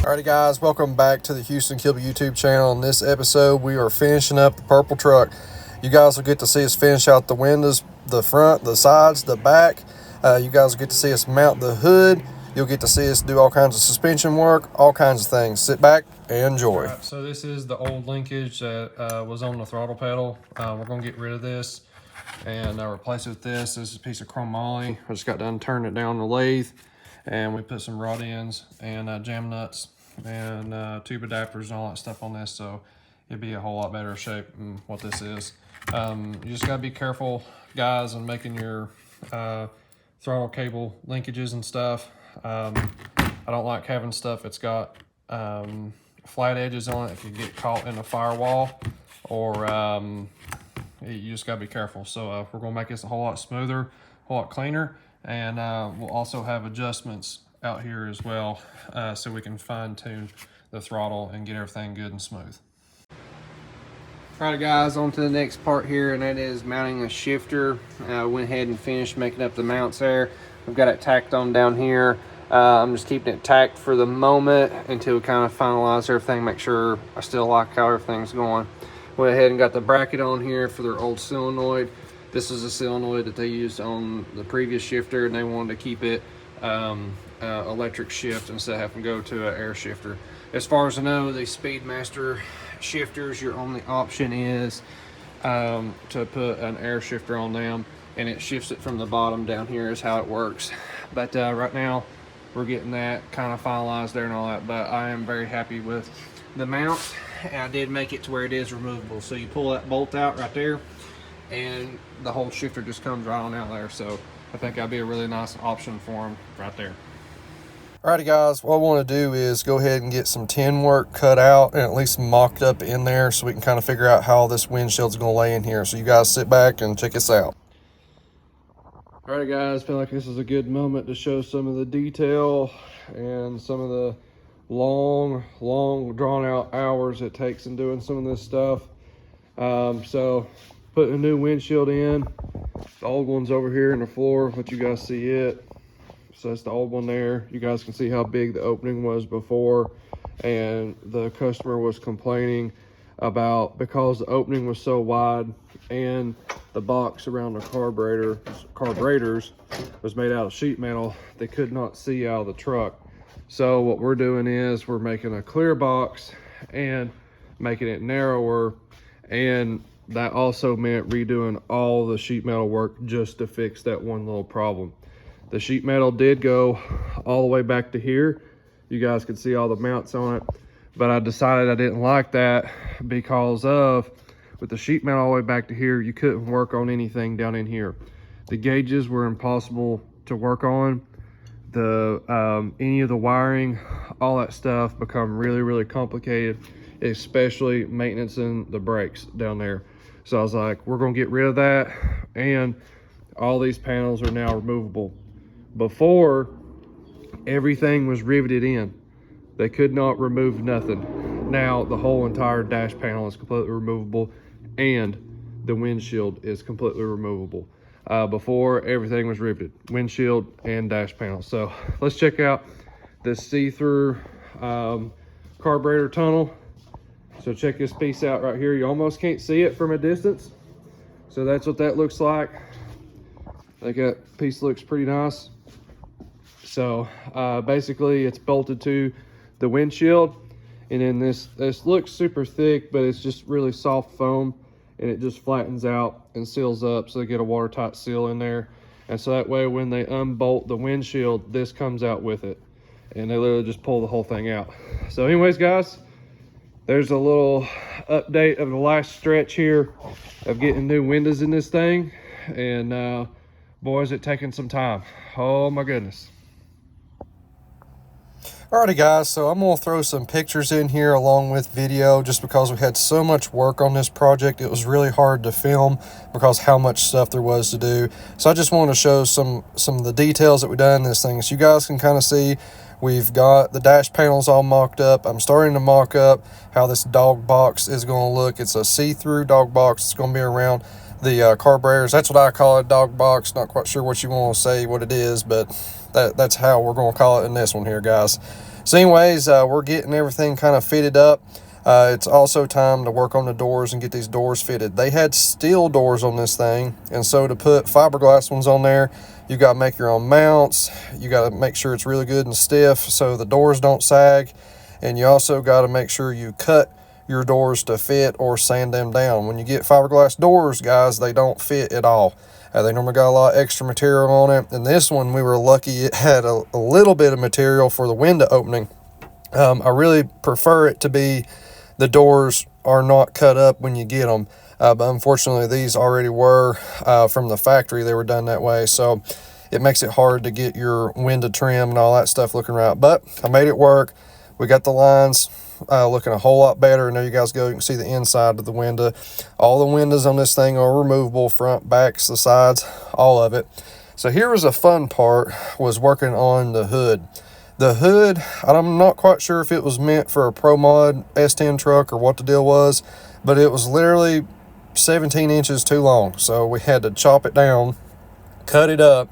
Alrighty guys, welcome back to the Houston Kilby YouTube channel. In this episode, we are finishing up the purple truck. You guys will get to see us finish out the windows, the front, the sides, the back. You guys will get to see us mount the hood. You'll get to see us do all kinds of suspension work, all kinds of things. Sit back and enjoy. Right, so this is the old linkage that was on the throttle pedal. We're going to get rid of this and replace it with this. This is a piece of chromoly. I just got done turning it down the lathe, and we put some rod ends and jam nuts and tube adapters and all that stuff on this, so it'd be a whole lot better shape than what this is. You just gotta be careful, guys, in making your throttle cable linkages and stuff. I don't like having stuff that's got flat edges on it if you get caught in a firewall, or you just gotta be careful. So we're gonna make this a whole lot smoother, a whole lot cleaner, and we'll also have adjustments out here as well, so we can fine tune the throttle and get everything good and smooth. Alright guys, on to the next part here, and that is mounting a shifter. Went ahead and finished making up the mounts there. We've got it tacked on down here. I'm just keeping it tacked for the moment until we kind of finalize everything, make sure I still like how everything's going. Went ahead and got the bracket on here for their old solenoid. This is a solenoid that they used on the previous shifter, and they wanted to keep it electric shift instead of having to go to an air shifter. As far as I know, the Speedmaster shifters, your only option is to put an air shifter on them, and it shifts it from the bottom down here is how it works. But right now we're getting that kind of finalized there and all that, but I am very happy with the mount. And I did make it to where it is removable, so you pull that bolt out right there and the whole shifter just comes right on out there. So I think that'd be a really nice option for them right there. Alrighty guys, what I want to do is go ahead and get some tin work cut out and at least mocked up in there so we can kind of figure out how this windshield's going to lay in here. So you guys sit back and check this out. Alright guys, feel like this is a good moment to show some of the detail and some of the long drawn out hours it takes in doing some of this stuff. So putting a new windshield in. The old one's over here in the floor, let you guys see it. So that's the old one there. You guys can see how big the opening was before, and the customer was complaining about, because the opening was so wide and the box around the carburetors was made out of sheet metal, they could not see out of the truck. So what we're doing is we're making a clear box and making it narrower, and that also meant redoing all the sheet metal work just to fix that one little problem. The sheet metal did go all the way back to here. You guys can see all the mounts on it, but I decided I didn't like that because of, with the sheet metal all the way back to here, you couldn't work on anything down in here. The gauges were impossible to work on. Any of the wiring, all that stuff become really complicated, especially maintaining the brakes down there. So I was like, we're gonna get rid of that, and all these panels are now removable. Before, everything was riveted in. They could not remove nothing. Now the whole entire dash panel is completely removable, and the windshield is completely removable. Before, everything was riveted, windshield and dash panel. So let's check out this see-through carburetor tunnel. So check this piece out right here. You almost can't see it from a distance. So that's what that looks like. I think that piece looks pretty nice. So basically it's bolted to the windshield, and then this looks super thick, but it's just really soft foam, and it just flattens out and seals up, so they get a watertight seal in there. And so that way when they unbolt the windshield, this comes out with it, and they literally just pull the whole thing out. So anyways guys, there's a little update of the last stretch here of getting new windows in this thing, and boy, is it taking some time. Oh my goodness. Alrighty guys, so I'm going to throw some pictures in here along with video, just because we had so much work on this project. It was really hard to film because how much stuff there was to do. So I just want to show some of the details that we've done in this thing, so you guys can kind of see. We've got the dash panels all mocked up. I'm starting to mock up how this dog box is going to look. It's a see-through dog box. It's going to be around the carburetors. That's what I call it, dog box. Not quite sure what you want to say what it is, but that's how we're going to call it in this one here, guys. So anyways, we're getting everything kind of fitted up. It's also time to work on the doors and get these doors fitted. They had steel doors on this thing, and so to put fiberglass ones on there, you got to make your own mounts. You got to make sure it's really good and stiff so the doors don't sag, and you also got to make sure you cut your doors to fit or sand them down. When you get fiberglass doors, guys, they don't fit at all. They normally got a lot of extra material on it, and this one we were lucky it had a little bit of material for the window opening. I really prefer it to be the doors are not cut up when you get them, but unfortunately these already were from the factory. They were done that way, so it makes it hard to get your window trim and all that stuff looking right. But I made it work. We got the lines looking a whole lot better, and there you guys go. You can see the inside of the window. All the windows on this thing are removable, front, backs, the sides, all of it. So here was a fun part, was working on the hood. The hood, I'm not quite sure if it was meant for a Pro Mod S10 truck or what the deal was, but it was literally 17 inches too long. So we had to chop it down, cut it up,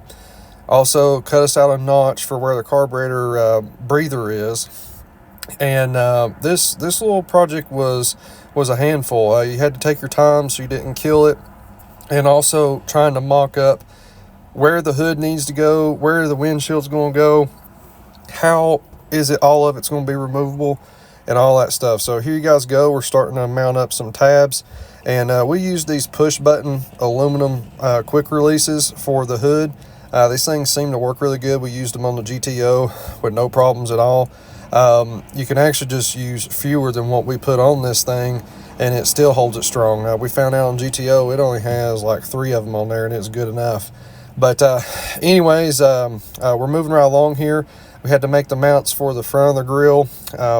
also cut us out a notch for where the carburetor breather is. And this little project was a handful. You had to take your time so you didn't kill it, and also trying to mock up where the hood needs to go, where the windshield's going to go, how is it all of it's going to be removable, and all that stuff. So here you guys go. We're starting to mount up some tabs, and we use these push button aluminum quick releases for the hood. These things seem to work really good. We used them on the GTO with no problems at all. You can actually just use fewer than what we put on this thing, and it still holds it strong. We found out on GTO it only has like 3 of them on there, and it's good enough. But anyways, we're moving right along here. We had to make the mounts for the front of the grill,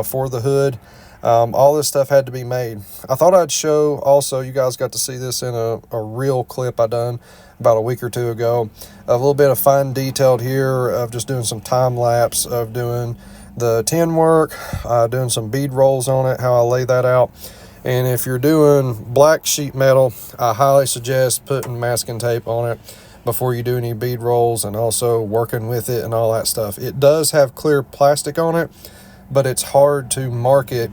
for the hood. All this stuff had to be made. I thought I'd show also, you guys got to see this in a real clip I done about a week or 2 ago. A little bit of fine detailed here of just doing some time lapse of doing the tin work, doing some bead rolls on it, how I lay that out. And if you're doing black sheet metal, I highly suggest putting masking tape on it before you do any bead rolls, and also working with it and all that stuff. It does have clear plastic on it, but it's hard to mark it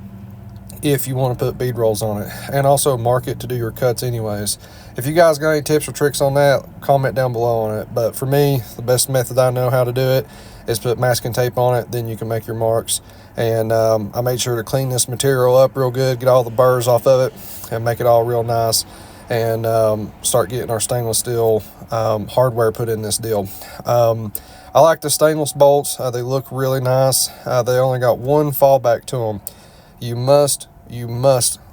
if you want to put bead rolls on it, and also mark it to do your cuts anyways. If you guys got any tips or tricks on that, comment down below on it. But for me, the best method I know how to do it is put masking tape on it, then you can make your marks. And I made sure to clean this material up real good, get all the burrs off of it, and make it all real nice, and start getting our stainless steel hardware put in this deal. I like the stainless bolts. They look really nice. They only got one fallback to them. You must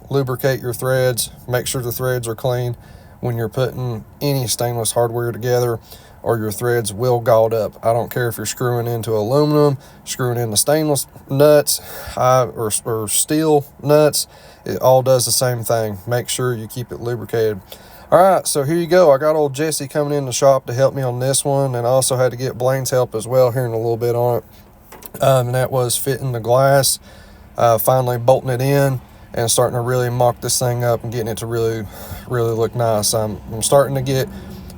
lubricate your threads. Make sure the threads are clean when you're putting any stainless hardware together, or your threads will gald up. I don't care if you're screwing into aluminum, screwing into stainless nuts, or steel nuts. It all does the same thing. Make sure you keep it lubricated. All right, so here you go. I got old Jesse coming in the shop to help me on this one, and I also had to get Blaine's help as well here in a little bit on it. And that was fitting the glass, finally bolting it in, and starting to really mock this thing up and getting it to really look nice. I'm starting to get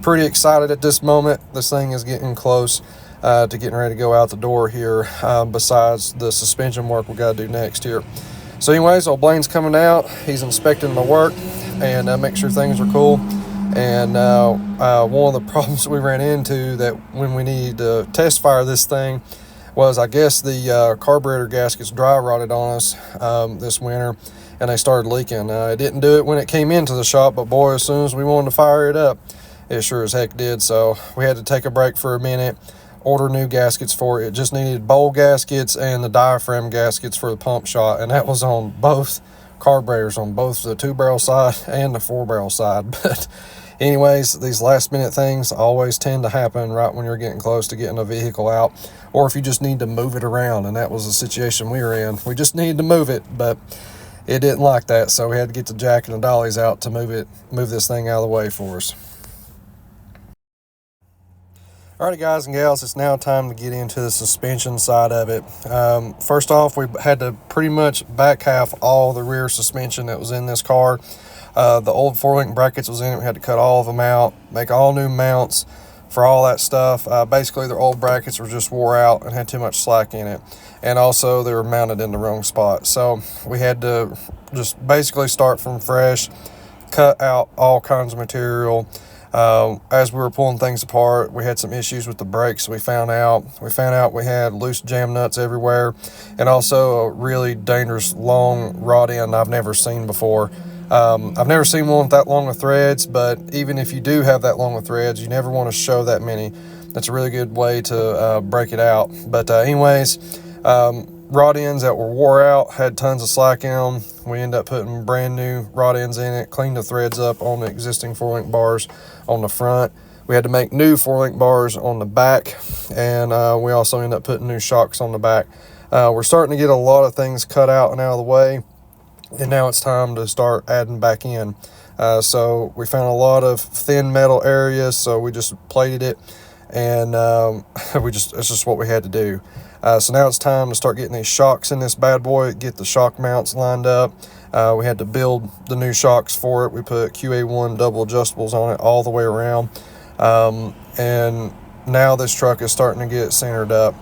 pretty excited at this moment. This thing is getting close to getting ready to go out the door here, besides the suspension work we got to do next here. So anyways, old Blaine's coming out. He's inspecting my work and make sure things are cool. And one of the problems we ran into that when we needed to test fire this thing was, I guess the carburetor gaskets dry rotted on us this winter, and they started leaking. It didn't do it when it came into the shop, but boy, as soon as we wanted to fire it up, it sure as heck did. So we had to take a break for a minute, order new gaskets for it. It just needed bowl gaskets and the diaphragm gaskets for the pump shot, and that was on both carburetors, on both the 2-barrel side and the 4-barrel side. But anyways, these last minute things always tend to happen right when you're getting close to getting a vehicle out, or if you just need to move it around, and that was the situation we were in. We just needed to move it, but it didn't like that, so we had to get the jack and the dollies out to move this thing out of the way for us. Alrighty guys and gals, it's now time to get into the suspension side of it. First off, we had to pretty much back half all the rear suspension that was in this car. The old 4-link brackets was in it. We had to cut all of them out, make all new mounts for all that stuff. Basically, their old brackets were just wore out and had too much slack in it. And also, they were mounted in the wrong spot. So we had to just basically start from fresh, cut out all kinds of material. As we were pulling things apart, we had some issues with the brakes. We found out we had loose jam nuts everywhere, and also a really dangerous long rod end I've never seen before. I've never seen one with that long of threads, but even if you do have that long of threads, you never want to show that many. That's a really good way to break it out. But anyways, rod ends that were wore out had tons of slack in them. We ended up putting brand new rod ends in it, cleaned the threads up on the existing 4-link bars on the front. We had to make new 4-link bars on the back, and we also ended up putting new shocks on the back. We're starting to get a lot of things cut out and out of the way, and now it's time to start adding back in. So we found a lot of thin metal areas, so we just plated it, and it's just what we had to do. So now it's time to start getting these shocks in this bad boy, get the shock mounts lined up. We had to build the new shocks for it. We put QA1 double adjustables on it all the way around. And now this truck is starting to get centered up.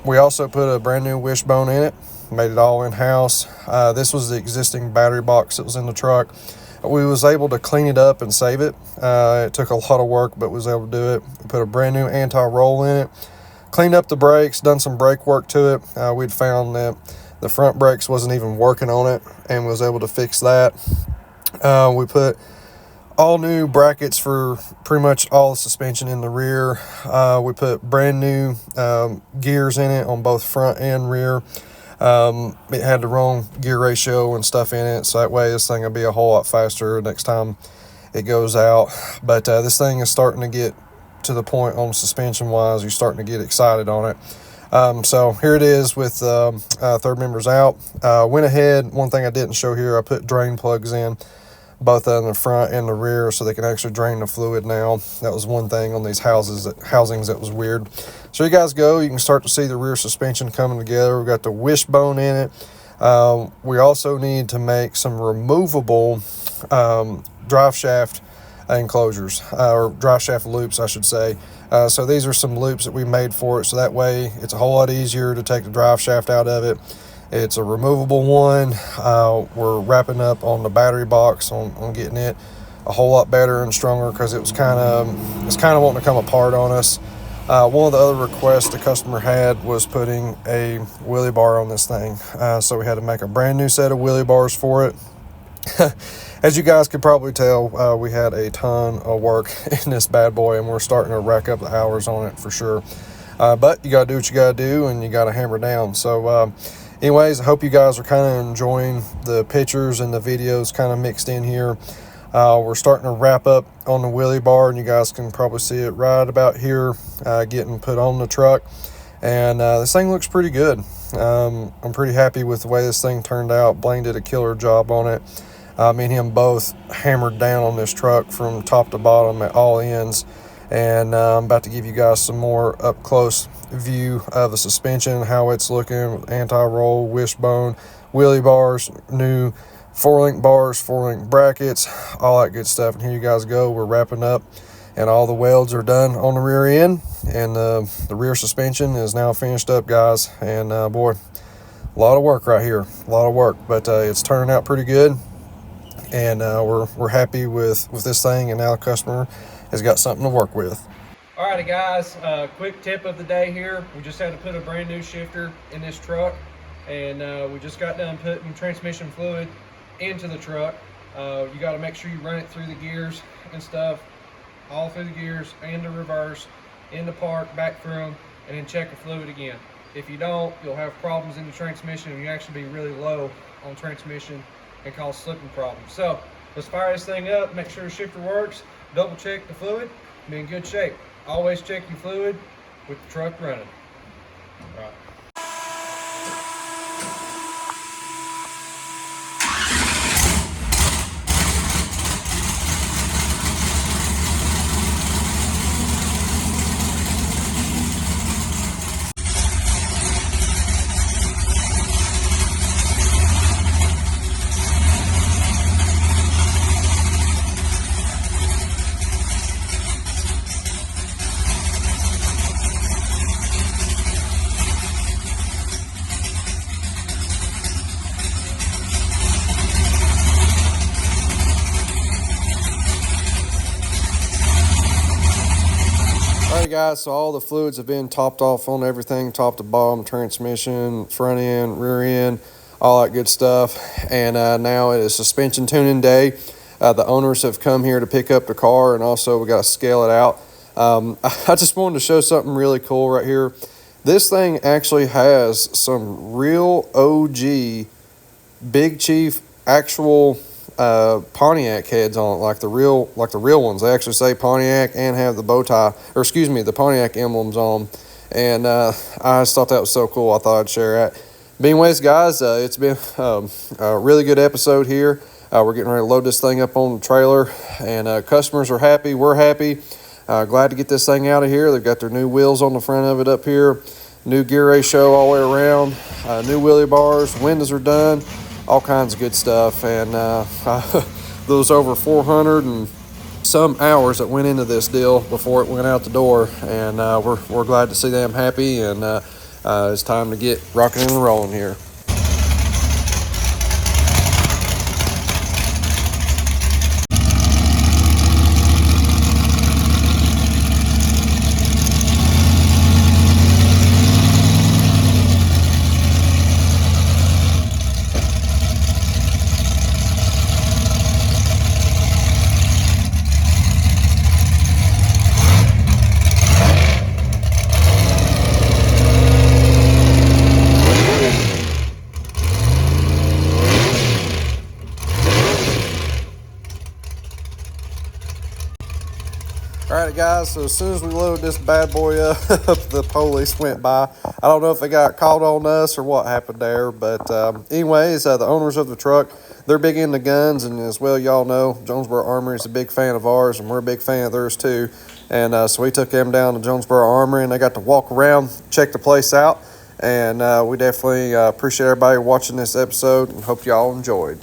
We also put a brand new wishbone in it, made it all in-house. This was the existing battery box that was in the truck. We was able to clean it up and save it. It took a lot of work, but was able to do it. We put a brand new anti-roll in it, cleaned up the brakes, done some brake work to it. We'd found that the front brakes wasn't even working on it, and was able to fix that. We put all new brackets for pretty much all the suspension in the rear. We put brand new gears in it on both front and rear. It had the wrong gear ratio and stuff in it, so that way this thing will be a whole lot faster next time it goes out. But this thing is starting to get to the point on suspension wise, you're starting to get excited on it. So here it is with third members out. Went ahead, one thing I didn't show here, I put drain plugs in, both in the front and the rear, so they can actually drain the fluid now. That was one thing on these housings that was weird. So you guys go, you can start to see the rear suspension coming together. We've got the wishbone in it. We also need to make some removable drive shaft enclosures, or drive shaft loops, I should say. So these are some loops that we made for it, so that way it's a whole lot easier to take the drive shaft out of it. It's a removable one. We're wrapping up on the battery box on getting it a whole lot better and stronger, because it's kind of wanting to come apart on us. One of the other requests the customer had was putting a wheelie bar on this thing, so we had to make a brand new set of wheelie bars for it. As you guys could probably tell, we had a ton of work in this bad boy, and we're starting to rack up the hours on it for sure. But you gotta do what you gotta do, and you gotta hammer down. So anyways, I hope you guys are kind of enjoying the pictures and the videos kind of mixed in here. We're starting to wrap up on the wheelie bar, and you guys can probably see it right about here, getting put on the truck. And this thing looks pretty good. I'm pretty happy with the way this thing turned out. Blaine did a killer job on it. Me and him both hammered down on this truck from top to bottom at all ends. And I'm about to give you guys some more up close view of the suspension, how it's looking with anti-roll, wishbone, wheelie bars, new 4-link bars, 4-link brackets, all that good stuff. And here you guys go. We're wrapping up, and all the welds are done on the rear end, and the rear suspension is now finished up, guys. And boy, a lot of work right here, a lot of work, but it's turning out pretty good. And we're happy with this thing, and now the customer has got something to work with. Alrighty guys, quick tip of the day here. We just had to put a brand new shifter in this truck, and we just got done putting transmission fluid into the truck. You got to make sure you run it through the gears and stuff, all through the gears and the reverse, into park, back through them, and then check the fluid again. If you don't, you'll have problems in the transmission, and you actually be really low on transmission and cause slipping problems. So let's fire this thing up, make sure the shifter works, double check the fluid, be in good shape. Always check your fluid with the truck running. All right. Alright guys, so all the fluids have been topped off on everything, top to bottom, transmission, front end, rear end, all that good stuff. And now it is suspension tuning day. The owners have come here to pick up the car, and also we got to scale it out. I just wanted to show something really cool right here. This thing actually has some real OG Big Chief actual Pontiac heads on it, like the real ones. They actually say Pontiac and have the bow tie, or excuse me, the Pontiac emblems on them. And I just thought that was so cool. I thought I'd share that. But anyways, guys, it's been a really good episode here. We're getting ready to load this thing up on the trailer, and customers are happy. We're happy. Glad to get this thing out of here. They've got their new wheels on the front of it up here, new gear ratio all the way around, new wheelie bars, windows are done, all kinds of good stuff. And those over 400 and some hours that went into this deal before it went out the door, and we're glad to see them happy, and it's time to get rocking and rolling here. Alright guys, so as soon as we loaded this bad boy up, the police went by. I don't know if they got called on us or what happened there, but anyways, the owners of the truck, they're big into guns, and as well y'all know, Jonesboro Armory is a big fan of ours, and we're a big fan of theirs too. And so we took them down to Jonesboro Armory, and they got to walk around, check the place out, and we definitely appreciate everybody watching this episode, and hope y'all enjoyed.